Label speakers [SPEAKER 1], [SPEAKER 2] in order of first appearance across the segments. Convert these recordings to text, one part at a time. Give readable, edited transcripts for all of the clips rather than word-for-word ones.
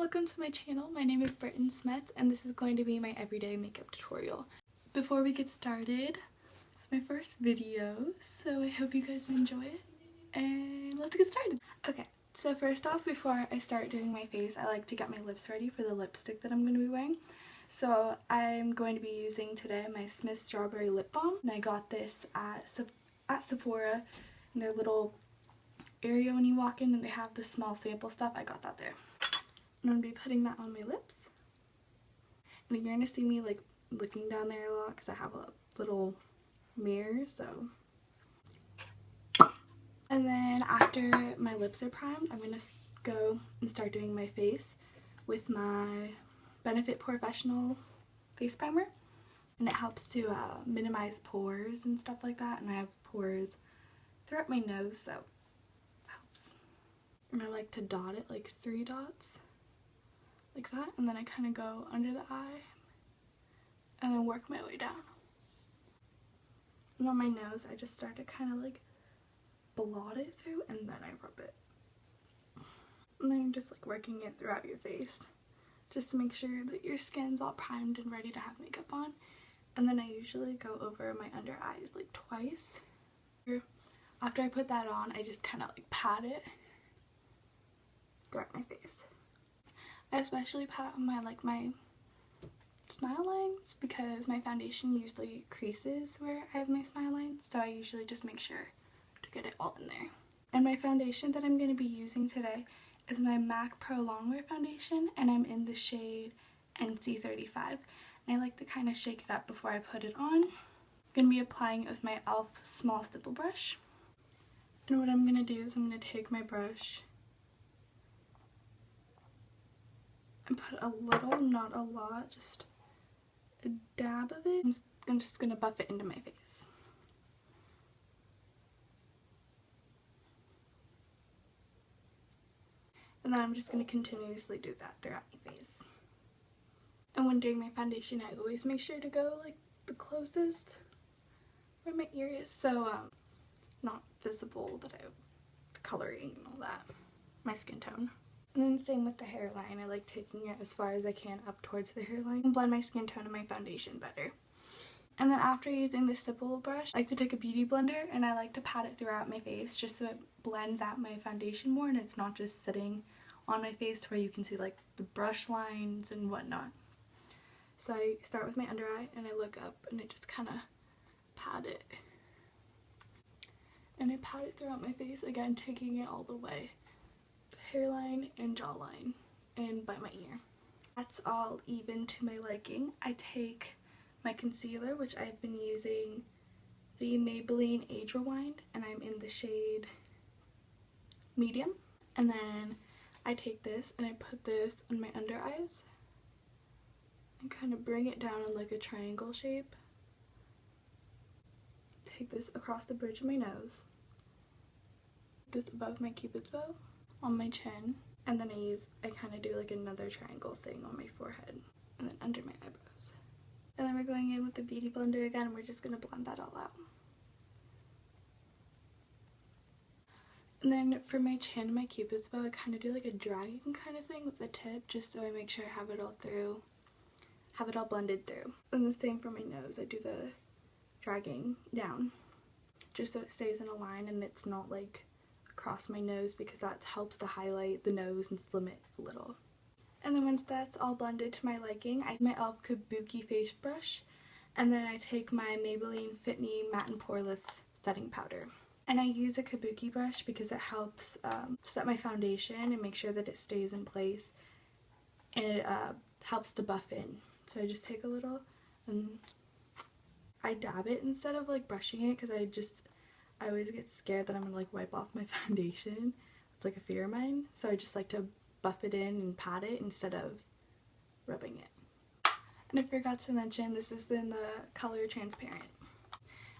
[SPEAKER 1] welcome to my channel. My name is Brit and this is going to be my everyday makeup tutorial. Before we get started, it's my first video, so I hope you guys enjoy it, and let's get started. Okay, so first off, before I start doing my face, I like to get my lips ready for the lipstick that I'm going to be wearing. So I'm going to be using today my Smith Strawberry Lip Balm, and I got this at Sephora in their little area when you walk in, and they have the small sample stuff. I got that there. I'm going to be putting that on my lips, and you're going to see me like looking down there a lot because I have a little mirror. So, and then after my lips are primed, I'm going to go and start doing my face with my Benefit Professional face primer, and it helps to minimize pores and stuff like that, and I have pores throughout my nose, so it helps. And I like to dot it like 3 dots like that, and then I kind of go under the eye and then work my way down. And on my nose I just start to kind of like blot it through, and then I rub it, and then you're just like working it throughout your face just to make sure that your skin's all primed and ready to have makeup on. And then I usually go over my under eyes like twice. After I put that on, I just kind of like pat it throughout my face. I especially pat on my smile lines because my foundation usually creases where I have my smile lines, so I usually just make sure to get it all in there. And my foundation that I'm going to be using today is my MAC Pro Longwear foundation, and I'm in the shade NC35. And I like to kind of shake it up before I put it on. I'm going to be applying it with my e.l.f. small stipple brush. And what I'm going to do is I'm going to take my brush and put a little, not a lot, just a dab of it. I'm just going to buff it into my face. And then I'm just going to continuously do that throughout my face. And when doing my foundation, I always make sure to go like the closest where my ear is, so not visible that I have the coloring and all that, my skin tone. And then same with the hairline. I like taking it as far as I can up towards the hairline and blend my skin tone and my foundation better. And then after using the stipple brush, I like to take a beauty blender and I like to pat it throughout my face just so it blends out my foundation more and it's not just sitting on my face where you can see like the brush lines and whatnot. So I start with my under eye and I look up and I just kind of pat it. And I pat it throughout my face, again taking it all the way. Hairline and jawline and by my ear. That's all even to my liking. I take my concealer, which I've been using the Maybelline Age Rewind, and I'm in the shade medium. And then I take this and I put this on my under eyes and kind of bring it down in like a triangle shape. Take this across the bridge of my nose, this above my cupid's bow, on my chin, and then I kind of do like another triangle thing on my forehead and then under my eyebrows. And then we're going in with the beauty blender again, and we're just going to blend that all out. And then for my chin and my cupid's bow, I kind of do like a dragging kind of thing with the tip just so I make sure I have it all through, have it all blended through. And the same for my nose, I do the dragging down just so it stays in a line and it's not like across my nose, because that helps to highlight the nose and slim it a little. And then once that's all blended to my liking, I take my e.l.f. Kabuki face brush, and then I take my Maybelline Fit Me Matte and Poreless setting powder. And I use a Kabuki brush because it helps set my foundation and make sure that it stays in place, and it helps to buff in. So I just take a little and I dab it instead of like brushing it, because I always get scared that I'm gonna like wipe off my foundation. It's like a fear of mine. So I just like to buff it in and pat it instead of rubbing it. And I forgot to mention, this is in the color Transparent.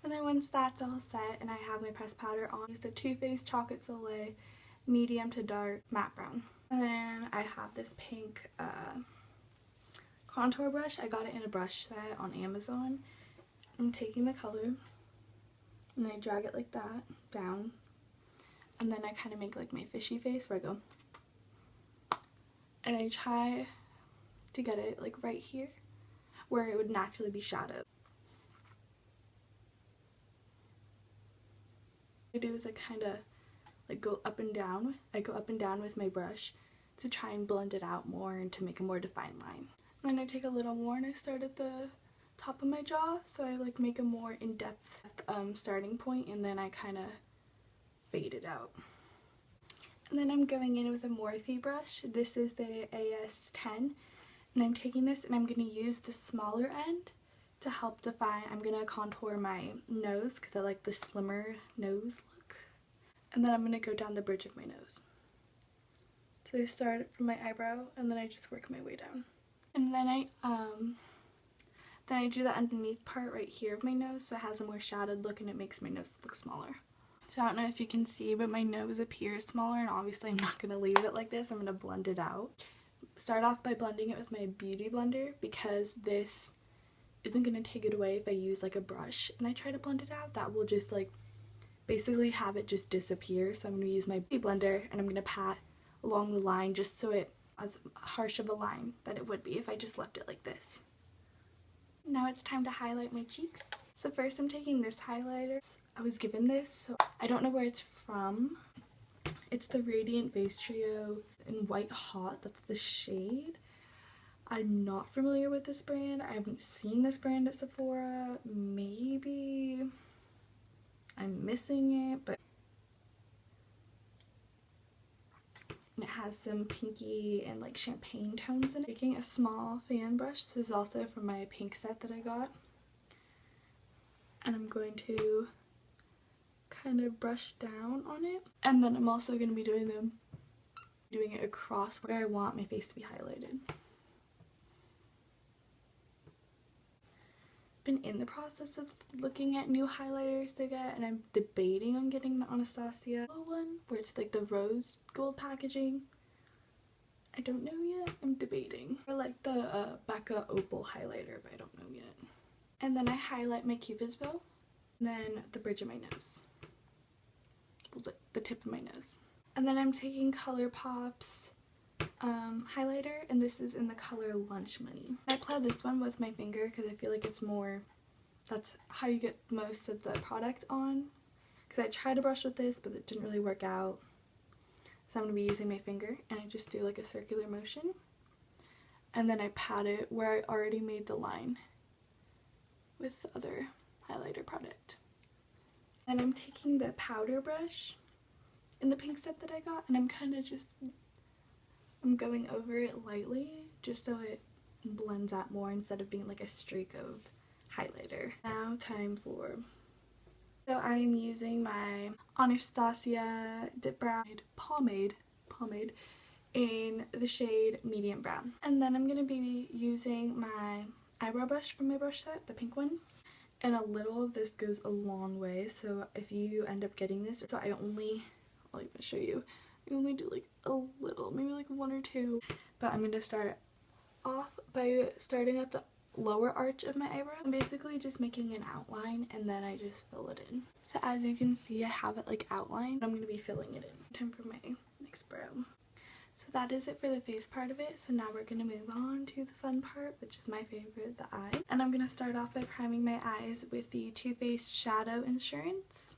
[SPEAKER 1] And then once that's all set and I have my pressed powder on, I use the Too Faced Chocolate Soleil medium to dark matte brown. And then I have this pink contour brush. I got it in a brush set on Amazon. I'm taking the color and I drag it like that down, and then I kind of make like my fishy face where I go and I try to get it like right here where it would naturally be shadowed. What I do is I kind of like go up and down. I go up and down with my brush to try and blend it out more and to make a more defined line. Then I take a little more and I start at the top of my jaw, so I like make a more in-depth starting point, and then I kind of fade it out. And then I'm going in with a Morphe brush. This is the AS10, and I'm taking this and I'm going to use the smaller end to help define. I'm going to contour my nose because I like the slimmer nose look. And then I'm going to go down the bridge of my nose. So I start from my eyebrow and then I just work my way down. And then I do the underneath part right here of my nose, so it has a more shadowed look and it makes my nose look smaller. So I don't know if you can see, but my nose appears smaller, and obviously I'm not going to leave it like this. I'm going to blend it out. Start off by blending it with my beauty blender because this isn't going to take it away if I use like a brush and I try to blend it out. That will just like basically have it just disappear. So I'm going to use my beauty blender and I'm going to pat along the line just so it as harsh of a line that it would be if I just left it like this. Now it's time to highlight my cheeks. So first I'm taking this highlighter. I was given this, so I don't know where it's from. It's the Radiant Face Trio in White Hot. That's the shade. I'm not familiar with this brand. I haven't seen this brand at Sephora. Maybe I'm missing it, but it has some pinky and like champagne tones in it. Taking a small fan brush. This is also from my pink set that I got. And I'm going to kind of brush down on it. And then I'm also going to be doing it across where I want my face to be highlighted. Been in the process of looking at new highlighters to get, and I'm debating on getting the Anastasia one where it's like the rose gold packaging. I don't know yet. I'm debating. I like the Becca Opal highlighter, but I don't know yet. And then I highlight my Cupid's bow, and then the bridge of my nose, the tip of my nose. And then I'm taking ColourPop's highlighter, and this is in the color Lunch Money. I apply this one with my finger because I feel like it's more, that's how you get most of the product on, because I tried to brush with this but it didn't really work out, so I'm going to be using my finger, and I just do like a circular motion and then I pat it where I already made the line with the other highlighter product. And I'm taking the powder brush in the pink set that I got, and I'm kind of just I'm going over it lightly just so it blends out more instead of being like a streak of highlighter. Now time for, so I am using my Anastasia Dip Brown pomade in the shade Medium Brown. And then I'm going to be using my eyebrow brush from my brush set, the pink one. And a little of this goes a long way, so if you end up getting this, so I'll even show you. I only do like a little, maybe like one or two, but I'm going to start off by starting at the lower arch of my eyebrow. I'm basically just making an outline and then I just fill it in. So as you can see, I have it like outlined. I'm going to be filling it in. Time for my next brow. So that is it for the face part of it. So now we're going to move on to the fun part, which is my favorite, the eye. And I'm going to start off by priming my eyes with the Too Faced Shadow Insurance.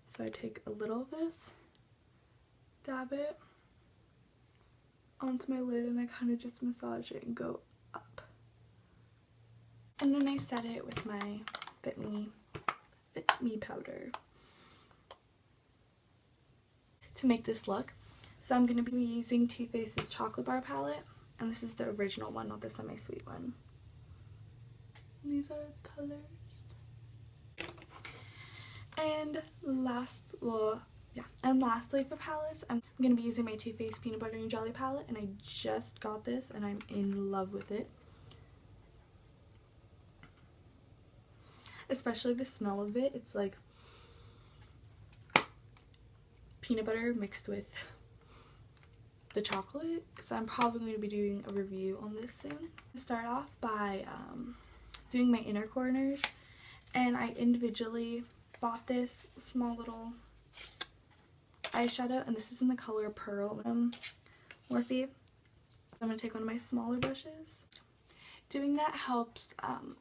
[SPEAKER 1] So I take a little of this, dab it onto my lid, and I kind of just massage it and go up. And then I set it with my Fit Me powder to make this look. So I'm going to be using Too Faced's Chocolate Bar palette, and this is the original one, not the semi-sweet one. These are the colors. And lastly for palettes, I'm going to be using my Too Faced Peanut Butter and Jelly palette, and I just got this and I'm in love with it. Especially the smell of it. It's like peanut butter mixed with the chocolate, so I'm probably going to be doing a review on this soon. I'll start off by doing my inner corners, and I individually bought this small little eyeshadow, and this is in the color Pearl, Morphe, I'm going to take one of my smaller brushes. Doing that helps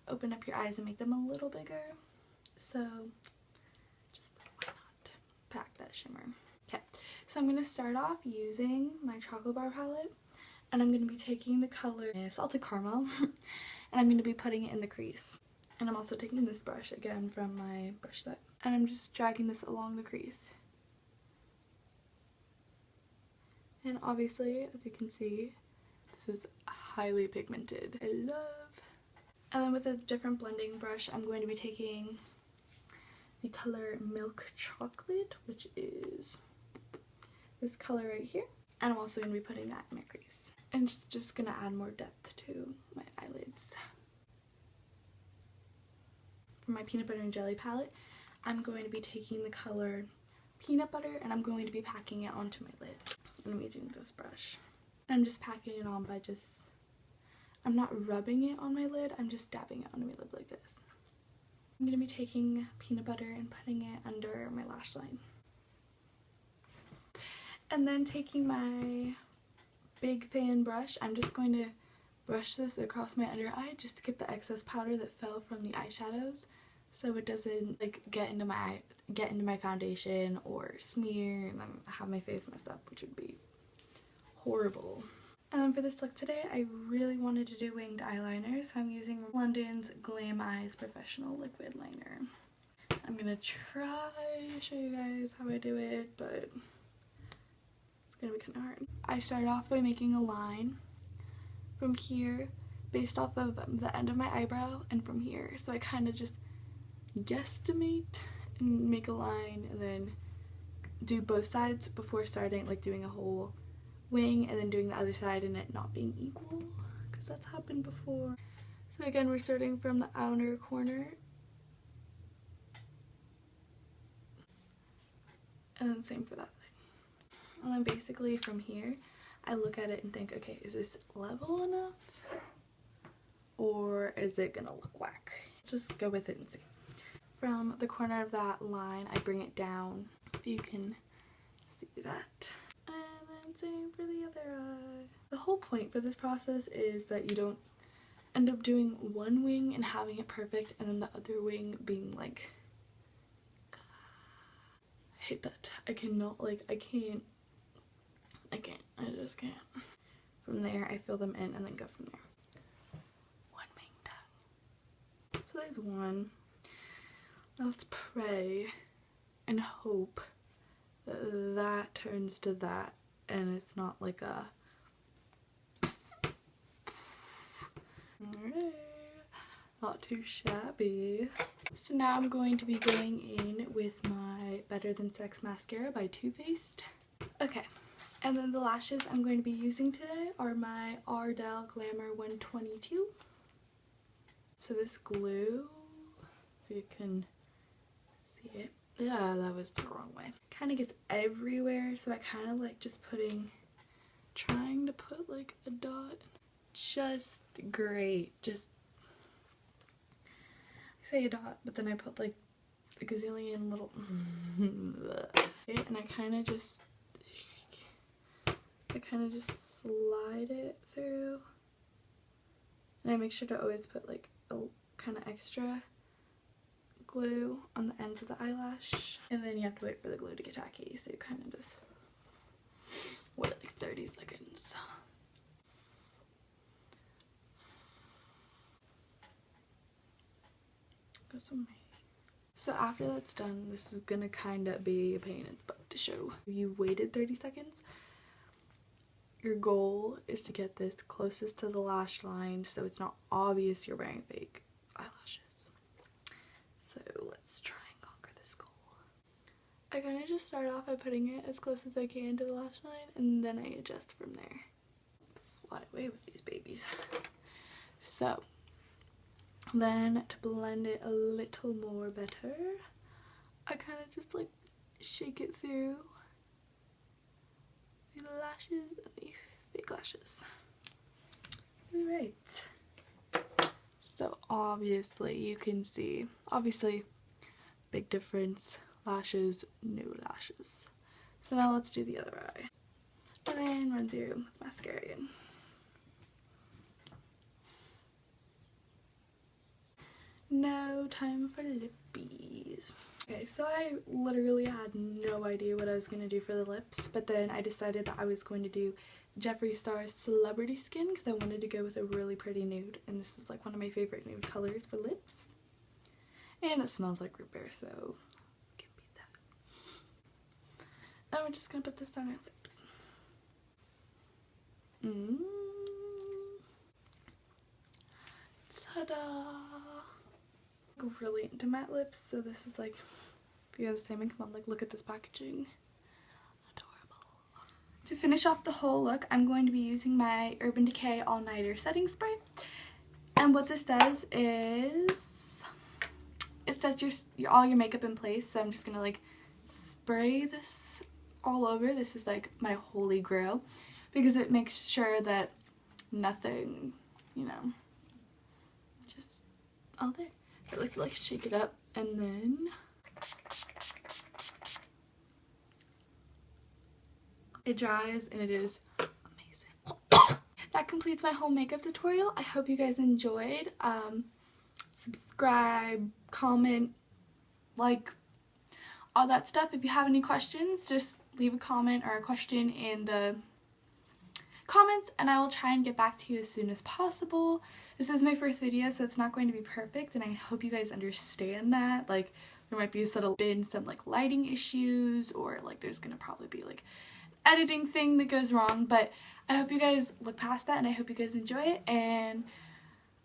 [SPEAKER 1] open up your eyes and make them a little bigger. So just why not pack that shimmer. Okay, so I'm going to start off using my chocolate bar palette, and I'm going to be taking the color Salted Caramel and I'm going to be putting it in the crease. And I'm also taking this brush again from my brush set, and I'm just dragging this along the crease. And obviously, as you can see, this is highly pigmented. I love. And then with a different blending brush, I'm going to be taking the color Milk Chocolate, which is this color right here. And I'm also going to be putting that in my crease. And it's just going to add more depth to my eyelids. For my Peanut Butter and Jelly palette, I'm going to be taking the color Peanut Butter, and I'm going to be packing it onto my lid. And I'm using this brush. I'm just packing it on by I'm not rubbing it on my lid, I'm just dabbing it onto my lid like this. I'm going to be taking peanut butter and putting it under my lash line. And then taking my big fan brush, I'm just going to brush this across my under eye just to get the excess powder that fell from the eyeshadows, so it doesn't like get into my foundation or smear and then have my face messed up, which would be horrible. And then for this look today, I really wanted to do winged eyeliner, so I'm using London's Glam Eyes Professional Liquid Liner. I'm gonna try to show you guys how I do it, but it's gonna be kind of hard. I started off by making a line from here based off of the end of my eyebrow and from here, so I kind of just guesstimate and make a line and then do both sides before starting like doing a whole wing and then doing the other side and it not being equal, because that's happened before. So again, we're starting from the outer corner and then same for that side. And then basically from here I look at it and think, okay, is this level enough or is it gonna look whack? Just go with it and see. From the corner of that line I bring it down, if you can see that. And then same for the other eye. The whole point for this process is that you don't end up doing one wing and having it perfect and then the other wing being like, I hate that. I cannot, like, I just can't. From there I fill them in and then go from there. One wing done. So there's one. Now let's pray and hope that that turns to that and it's not like a alright, not too shabby. So now I'm going to be going in with my Better Than Sex mascara by Too Faced. Okay, and then the lashes I'm going to be using today are my Ardell Glamour 122. So this glue, if you can see it. Yeah, that was the wrong way. Kind of gets everywhere, so I kind of like just trying to put like a dot. Just great. Just, I say a dot, but then I put like a gazillion little, and I kind of just slide it through. And I make sure to always put like a kind of extra glue on the ends of the eyelash, and then you have to wait for the glue to get tacky, so you kind of just wait like 30 seconds. Got some. So after that's done, this is gonna kind of be a pain in the butt to show. If you waited 30 seconds, your goal is to get this closest to the lash line so it's not obvious you're wearing fake eyelashes. So let's try and conquer this goal. I kind of just start off by putting it as close as I can to the lash line and then I adjust from there. Fly away with these babies. So then to blend it a little more better, I kind of just like shake it through the lashes and the fake lashes. Alright. So obviously you can see, big difference, lashes, no lashes. So now let's do the other eye. And then run through with mascara again. No time for lippies. Okay, so I literally had no idea what I was going to do for the lips, but then I decided that I was going to do Jeffree Star's Celebrity Skin because I wanted to go with a really pretty nude, and this is like one of my favorite nude colors for lips. And it smells like root beer, so can't beat that. And we're just going to put this on our lips. Ta-da! Really into matte lips, so this is like, if you guys are the same, and come on, like, look at this packaging. Adorable. To finish off the whole look, I'm going to be using my Urban Decay All Nighter Setting Spray. And what this does is, it sets all your makeup in place, so I'm just gonna like spray this all over. This is like my holy grail, because it makes sure that nothing, you know, just all there. I like to shake it up, and then it dries and it is amazing. That completes my whole makeup tutorial. I hope you guys enjoyed. Subscribe, comment, like, all that stuff. If you have any questions, just leave a comment or a question in the comments and I will try and get back to you as soon as possible. This is my first video, so it's not going to be perfect, and I hope you guys understand that. Like, there might be some like lighting issues, or like there's gonna probably be like editing thing that goes wrong, but I hope you guys look past that and I hope you guys enjoy it, and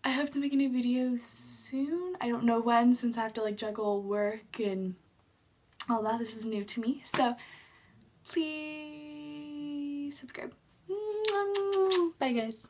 [SPEAKER 1] I hope to make a new video soon. I don't know when, since I have to like juggle work and all that. This is new to me, so please subscribe. Bye guys.